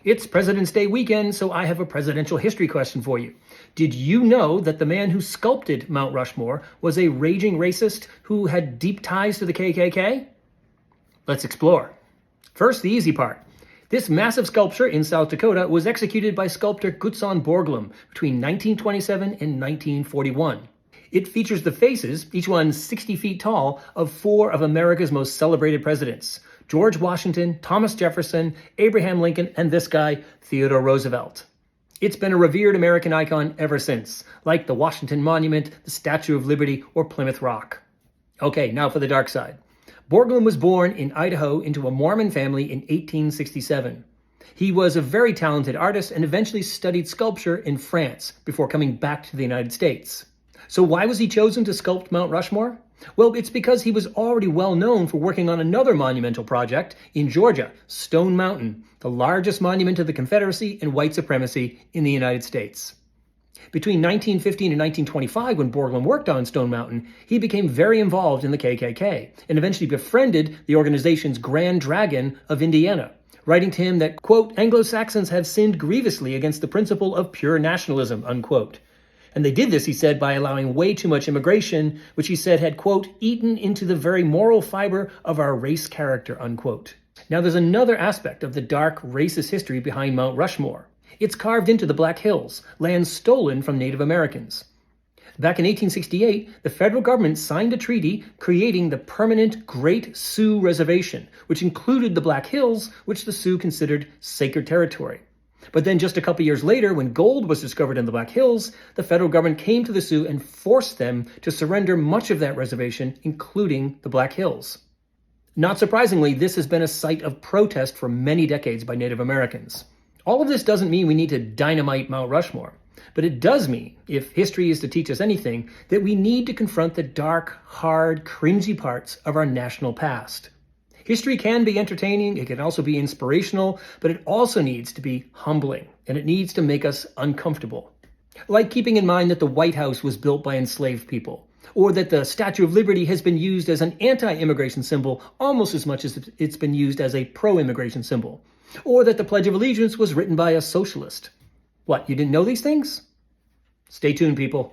It's President's Day weekend, so I have a presidential history question for you. Did you know that the man who sculpted Mount Rushmore was a raging racist who had deep ties to the KKK? Let's explore. First, the easy part. This massive sculpture in South Dakota was executed by sculptor Gutzon Borglum between 1927 and 1941. It features the faces, each one 60 feet tall, of four of America's most celebrated presidents: George Washington, Thomas Jefferson, Abraham Lincoln, and this guy, Theodore Roosevelt. It's been a revered American icon ever since, like the Washington Monument, the Statue of Liberty, or Plymouth Rock. Okay, now for the dark side. Borglum was born in Idaho into a Mormon family in 1867. He was a very talented artist and eventually studied sculpture in France before coming back to the United States. So why was he chosen to sculpt Mount Rushmore? Well, it's because he was already well known for working on another monumental project in Georgia, Stone Mountain, the largest monument to the Confederacy and white supremacy in the United States. Between 1915 and 1925, when Borglum worked on Stone Mountain, he became very involved in the KKK and eventually befriended the organization's Grand Dragon of Indiana, writing to him that, quote, Anglo-Saxons have sinned grievously against the principle of pure nationalism, unquote. And they did this, he said, by allowing way too much immigration, which he said had, quote, eaten into the very moral fiber of our race character, unquote. Now there's another aspect of the dark racist history behind Mount Rushmore. It's carved into the Black Hills, land stolen from Native Americans. Back in 1868, the federal government signed a treaty creating the permanent Great Sioux Reservation, which included the Black Hills, which the Sioux considered sacred territory. But then just a couple years later, when gold was discovered in the Black Hills, the federal government came to the Sioux and forced them to surrender much of that reservation, including the Black Hills. Not surprisingly, this has been a site of protest for many decades by Native Americans. All of this doesn't mean we need to dynamite Mount Rushmore, but it does mean, if history is to teach us anything, that we need to confront the dark, hard, cringy parts of our national past. History can be entertaining, it can also be inspirational, but it also needs to be humbling, and it needs to make us uncomfortable. Like keeping in mind that the White House was built by enslaved people, or that the Statue of Liberty has been used as an anti-immigration symbol almost as much as it's been used as a pro-immigration symbol, or that the Pledge of Allegiance was written by a socialist. What, you didn't know these things? Stay tuned, people.